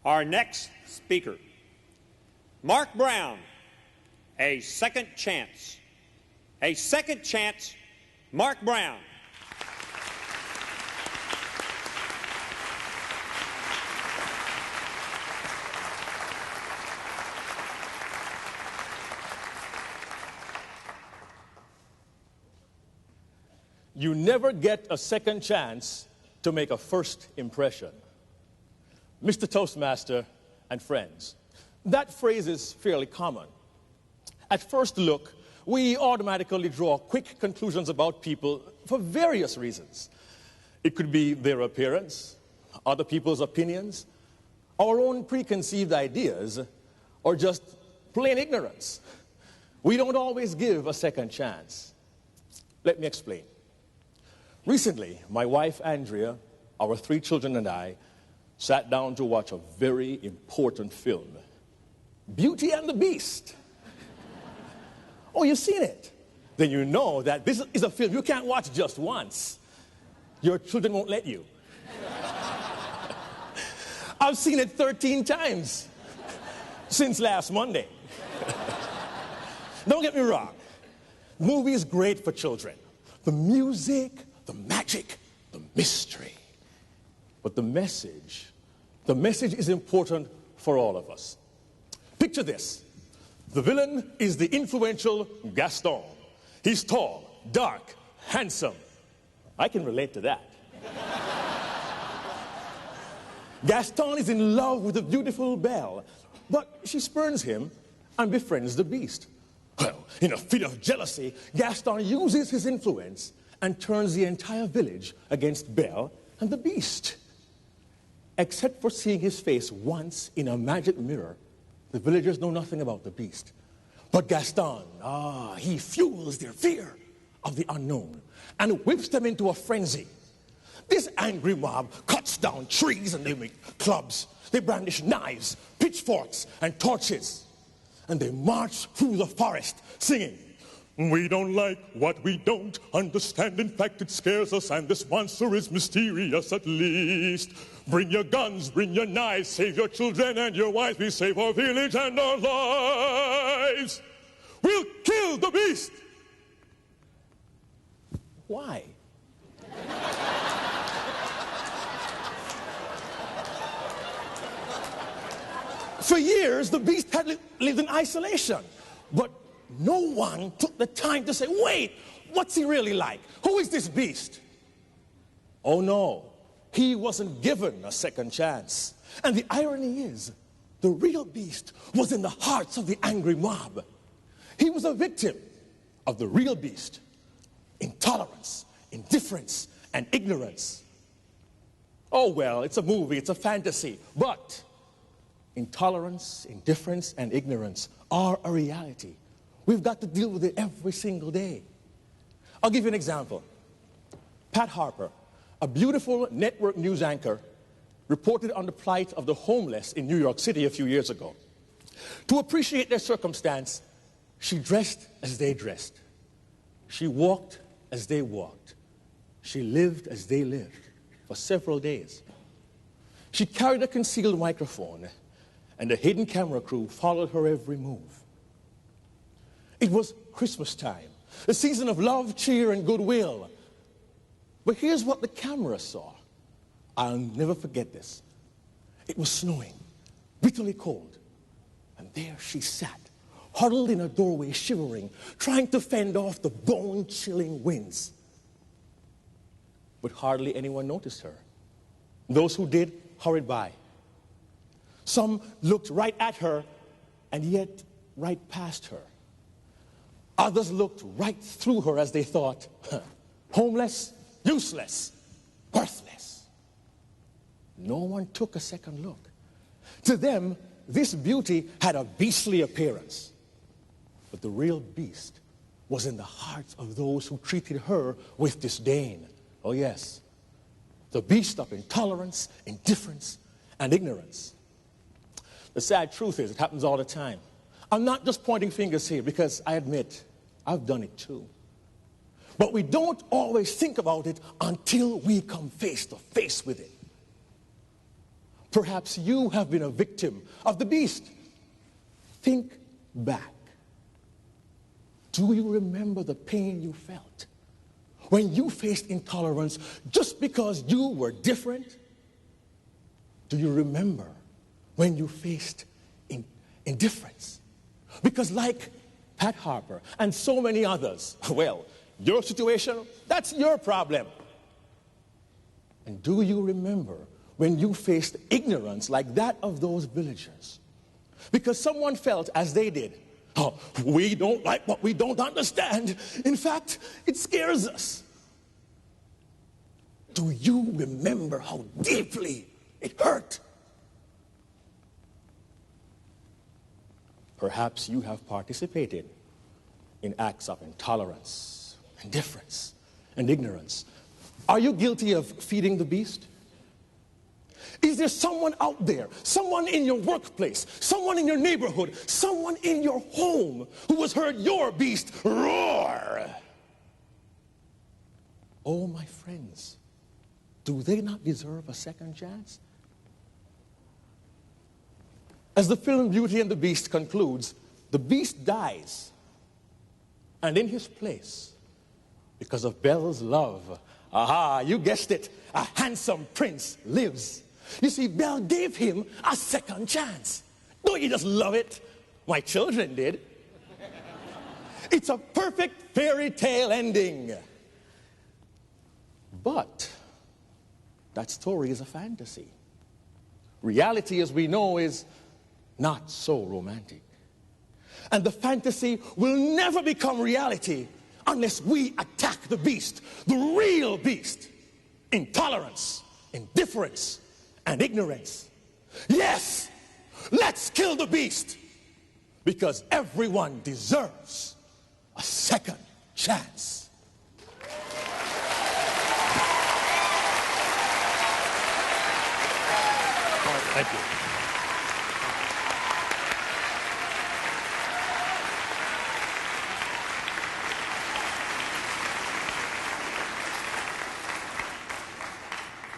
Our next speaker, Mark Brown, A Second Chance. A Second Chance, Mark Brown. You never get a second chance to make a first impression. Mr. Toastmaster and friends, that phrase is fairly common. At first look, we automatically draw quick conclusions about people for various reasons. It could be their appearance, other people's opinions, our own preconceived ideas, or just plain ignorance. We don't always give a second chance. Let me explain. Recently, my wife Andrea, our 3 children and I sat down to watch a very important film, Beauty and the Beast. Oh, you've seen it? Then you know that this is a film you can't watch just once. Your children won't let you. I've seen it 13 times since last Monday. Don't get me wrong. The movie is great for children. The music, the magic, the mystery. But the message is important for all of us. Picture this. The villain is the influential Gaston. He's tall, dark, handsome. I can relate to that. Gaston is in love with the beautiful Belle, but she spurns him and befriends the Beast. Well, in a fit of jealousy, Gaston uses his influence and turns the entire village against Belle and the Beast. Except for seeing his face once in a magic mirror, the villagers know nothing about the Beast. But Gaston, he fuels their fear of the unknown and whips them into a frenzy. This angry mob cuts down trees and they make clubs. They brandish knives, pitchforks, and torches. And they march through the forest singing, "We don't like what we don't understand. In fact, it scares us, and this monster is mysterious at least. Bring your guns, bring your knives, save your children and your wives. We save our village and our lives. We'll kill the Beast." Why? For years, the Beast had lived in isolation, but no one took the time to say, wait, what's he really like? Who is this Beast? Oh no, he wasn't given a second chance. And the irony is, the real Beast was in the hearts of the angry mob. He was a victim of the real Beast. Intolerance, indifference, and ignorance. Oh well, it's a movie, it's a fantasy, but intolerance, indifference, and ignorance are a reality. We've got to deal with it every single day. I'll give you an example. Pat Harper, a beautiful network news anchor, reported on the plight of the homeless in New York City a few years ago. To appreciate their circumstance, she dressed as they dressed. She walked as they walked. She lived as they lived for several days. She carried a concealed microphone, and a hidden camera crew followed her every move. It was Christmas time, a season of love, cheer, and goodwill. But here's what the camera saw. I'll never forget this. It was snowing, bitterly cold, and there she sat, huddled in a doorway, shivering, trying to fend off the bone-chilling winds. But hardly anyone noticed her. Those who did hurried by. Some looked right at her and yet right past her. Others looked right through her as they thought, homeless, useless, worthless. No one took a second look. To them, this beauty had a beastly appearance. But the real Beast was in the hearts of those who treated her with disdain. Oh yes, the Beast of intolerance, indifference, and ignorance. The sad truth is, it happens all the time. I'm not just pointing fingers here because I admit I've done it too. But we don't always think about it until we come face to face with it. Perhaps you have been a victim of the beast. Think back. Do you remember the pain you felt when you faced intolerance just because you were different? Do you remember when you faced indifference? Because like Pat Harper and so many others, well, your situation, that's your problem. And do you remember when you faced ignorance like that of those villagers? Because someone felt as they did, oh, we don't like what we don't understand. In fact, it scares us. Do you remember how deeply it hurt? Perhaps you have participated in acts of intolerance, indifference, and ignorance. Are you guilty of feeding the beast? Is there someone out there, someone in your workplace, someone in your neighborhood, someone in your home who has heard your beast roar? Oh, my friends, do they not deserve a second chance? As the film Beauty and the Beast concludes, the beast dies, and in his place, because of Belle's love, aha, you guessed it, a handsome prince lives. You see, Belle gave him a second chance. Don't you just love it? My children did. It's a perfect fairy tale ending. But that story is a fantasy. Reality, as we know, is not so romantic. And the fantasy will never become reality unless we attack the beast, the real beast. Intolerance, indifference, and ignorance. Yes, let's kill the beast, because everyone deserves a second chance. Thank you.